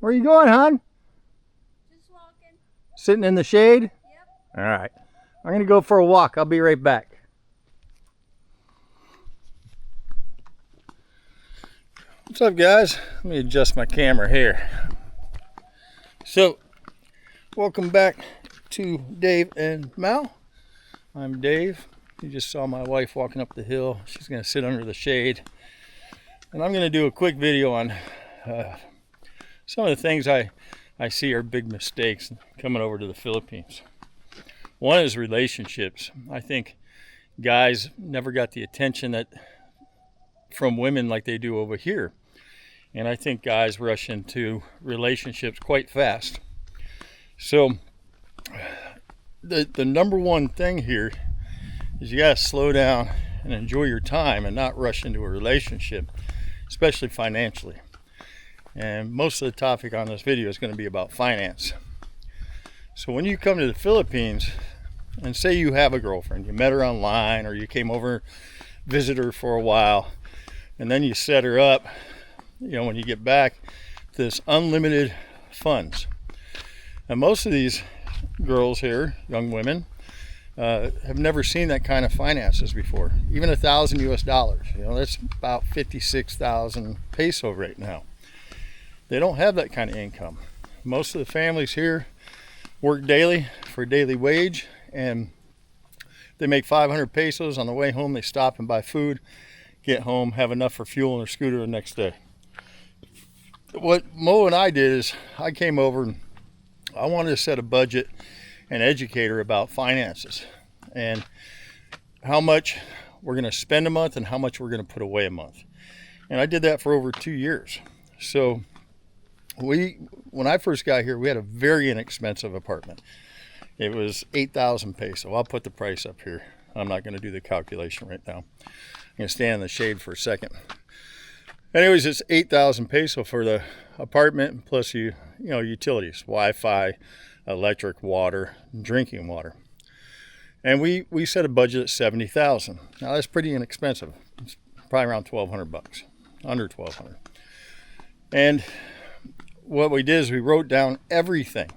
Where are you going, hon? Just walking. Sitting in the shade? Yep. All right. I'm going to go for a walk. I'll be right back. What's up, guys? Let me adjust my camera here. So, welcome back to Dave and Mal. I'm Dave. You just saw my wife walking up the hill. She's going to sit under the shade. And I'm going to do a quick video on some of the things I see are big mistakes coming over to the Philippines. One is relationships. I think guys never got the attention from women like they do over here. And I think guys rush into relationships quite fast. So the number one thing here is you got to slow down and enjoy your time and not rush into a relationship, especially financially. And most of the topic on this video is going to be about finance. So when you come to the Philippines and say you have a girlfriend, you met her online or you came over, visit her for a while, and then you set her up, when you get back, this unlimited funds. And most of these girls here, young women, have never seen that kind of finances before. Even $1,000 US, that's about 56,000 peso right now. They don't have that kind of income. Most of the families here work daily for a daily wage, and they make 500 pesos. On the way home, they stop and buy food, get home, have enough for fuel in their scooter the next day. What Mo and I did is I came over and I wanted to set a budget and educate her about finances and how much we're going to spend a month and how much we're going to put away a month. And I did that for over 2 years. So when I first got here, we had a very inexpensive apartment. It was 8,000 peso. I'll put the price up here. I'm not going to do the calculation right now. I'm going to stand in the shade for a second. Anyways, it's 8,000 peso for the apartment plus utilities, Wi-Fi, electric, water, drinking water. And we set a budget at 70,000. Now that's pretty inexpensive. It's probably around 1,200 bucks, under 1,200. And what we did is we wrote down everything,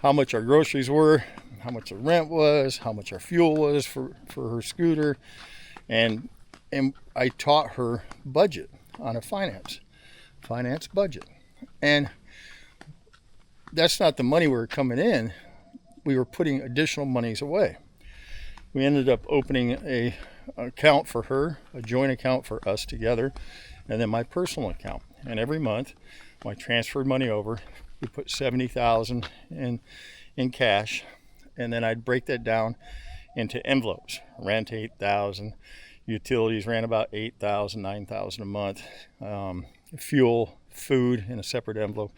how much our groceries were, how much the rent was, how much our fuel was for her scooter, and I taught her budget on a finance budget. And that's not the money we were coming in. We were putting additional monies away. We ended up opening an account for her, a joint account for us together, and then my personal account. And every month, when I transferred money over, we put 70,000 in cash, and then I'd break that down into envelopes. Rent 8,000, utilities ran about 8,000, 9,000 a month, fuel, food in a separate envelope,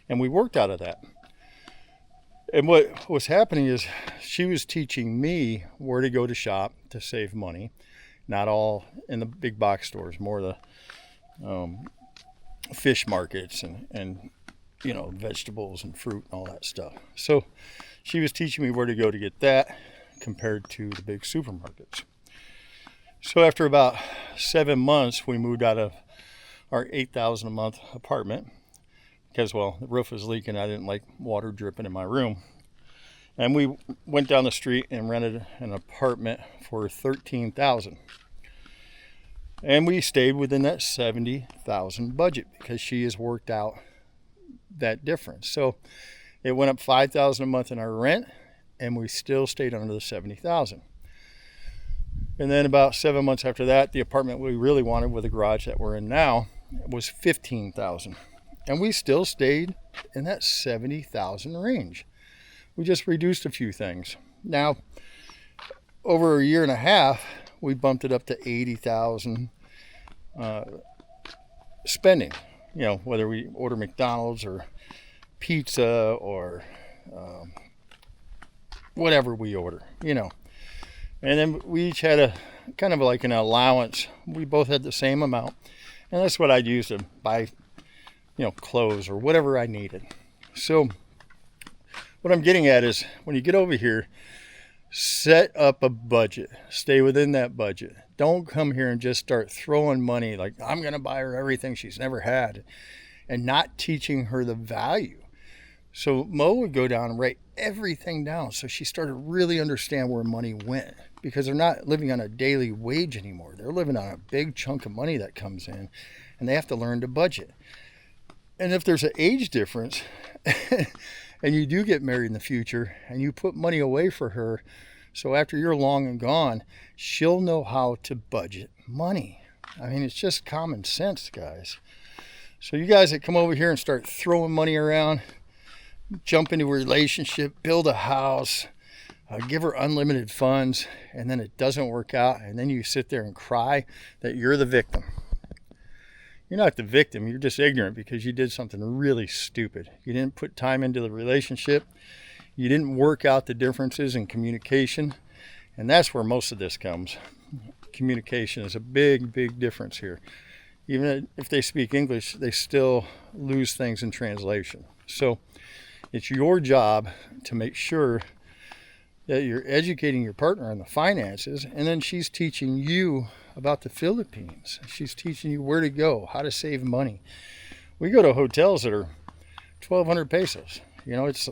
and we worked out of that. And what was happening is she was teaching me where to go to shop to save money, not all in the big box stores, more the fish markets and vegetables and fruit and all that stuff. So she was teaching me where to go to get that compared to the big supermarkets. So after about 7 months, we moved out of our 8,000 a month apartment because, the roof was leaking. I didn't like water dripping in my room. And we went down the street and rented an apartment for 13,000. And we stayed within that 70,000 budget because she has worked out that difference. So it went up 5,000 a month in our rent, and we still stayed under the 70,000. And then about 7 months after that, the apartment we really wanted with the garage that we're in now was 15,000. And we still stayed in that 70,000 range. We just reduced a few things. Now, over a year and a half, we bumped it up to 80,000 spending. Whether we order McDonald's or pizza or whatever we order, And then we each had a kind of like an allowance. We both had the same amount. And that's what I'd use to buy, clothes or whatever I needed. So what I'm getting at is when you get over here, set up a budget. Stay within that budget. Don't come here and just start throwing money like, I'm going to buy her everything she's never had. and not teaching her the value. So Mo would go down and write everything down, so she started to really understand where money went, because they're not living on a daily wage anymore. They're living on a big chunk of money that comes in, and they have to learn to budget. And if there's an age difference and you do get married in the future and you put money away for her, so after you're long and gone, she'll know how to budget money. I mean, it's just common sense, guys. So you guys that come over here and start throwing money around, jump into a relationship, build a house, give her unlimited funds, and then it doesn't work out, and then you sit there and cry that you're the victim. You're not the victim, you're just ignorant because you did something really stupid. You didn't put time into the relationship. You didn't work out the differences in communication, and that's where most of this comes. Communication is a big, big difference here. Even if they speak English, they still lose things in translation. So it's your job to make sure that you're educating your partner on the finances, and then she's teaching you about the Philippines. She's teaching you where to go, how to save money. We go to hotels that are 1,200 pesos. You know, it's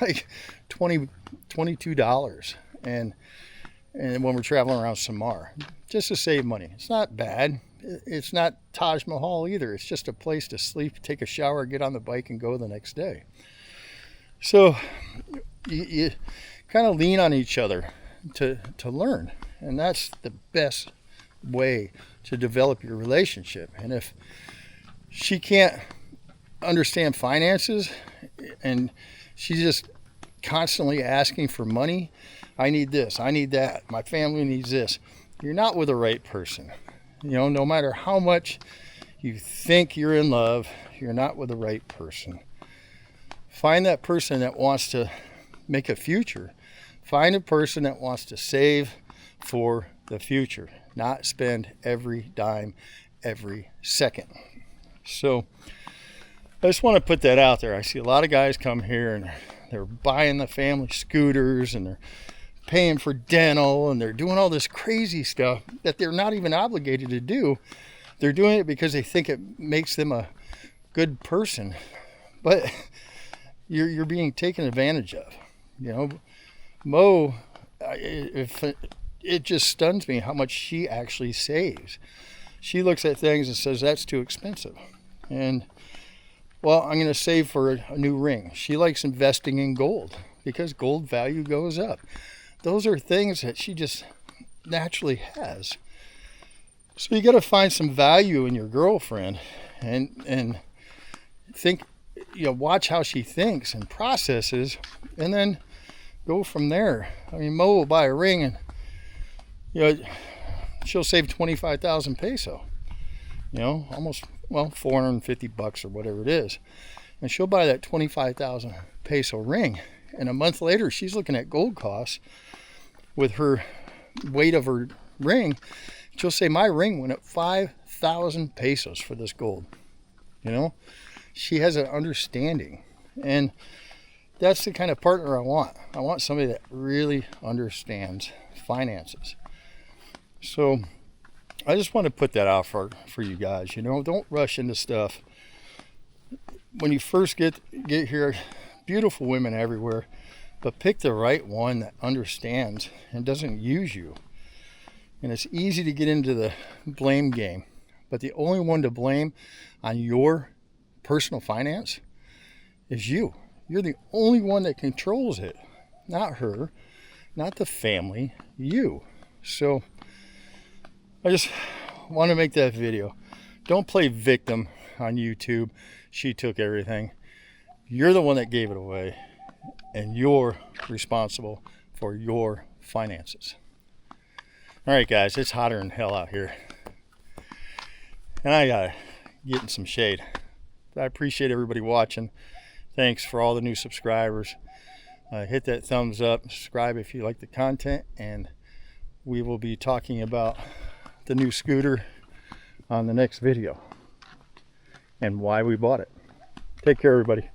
like $22, and when we're traveling around Samar, just to save money. It's not bad. It's not Taj Mahal either. It's just a place to sleep, take a shower, get on the bike, and go the next day. So you kind of lean on each other to learn, and that's the best way to develop your relationship. And if she can't understand finances and she's just constantly asking for money, I need this, I need that, my family needs this, you're not with the right person. You know, no matter how much you think you're in love, you're not with the right person. Find that person that wants to make a future. Find a person that wants to save for the future, not spend every dime every second. So I just want to put that out there. I see a lot of guys come here and they're buying the family scooters and they're paying for dental and they're doing all this crazy stuff that they're not even obligated to do. They're doing it because they think it makes them a good person, but you're being taken advantage of. You know, Mo, it just stuns me how much she actually saves. She looks at things and says, that's too expensive. And, well, I'm going to save for a new ring. She likes investing in gold because gold value goes up. Those are things that she just naturally has. So you got to find some value in your girlfriend and think, you know, watch how she thinks and processes, and then go from there. I mean, Mo will buy a ring and, you know, she'll save 25,000 peso, you know, almost, well, $450 or whatever it is. And she'll buy that 25,000 peso ring. And a month later, she's looking at gold costs with her weight of her ring. She'll say, my ring went up 5,000 pesos for this gold. You know, she has an understanding. And that's the kind of partner I want. I want somebody that really understands finances. So I just want to put that out for you guys. You know, don't rush into stuff. When you first get here, beautiful women everywhere, but pick the right one that understands and doesn't use you. And it's easy to get into the blame game, but the only one to blame on your personal finance is you. You're the only one that controls it, not her, not the family, you. So I just want to make that video. Don't play victim on YouTube. She took everything. You're the one that gave it away, and you're responsible for your finances. All right, guys, it's hotter than hell out here, and I gotta get in some shade. But I appreciate everybody watching. Thanks for all the new subscribers. Hit that thumbs up, subscribe if you like the content, and we will be talking about the new scooter on the next video and why we bought it. Take care, everybody.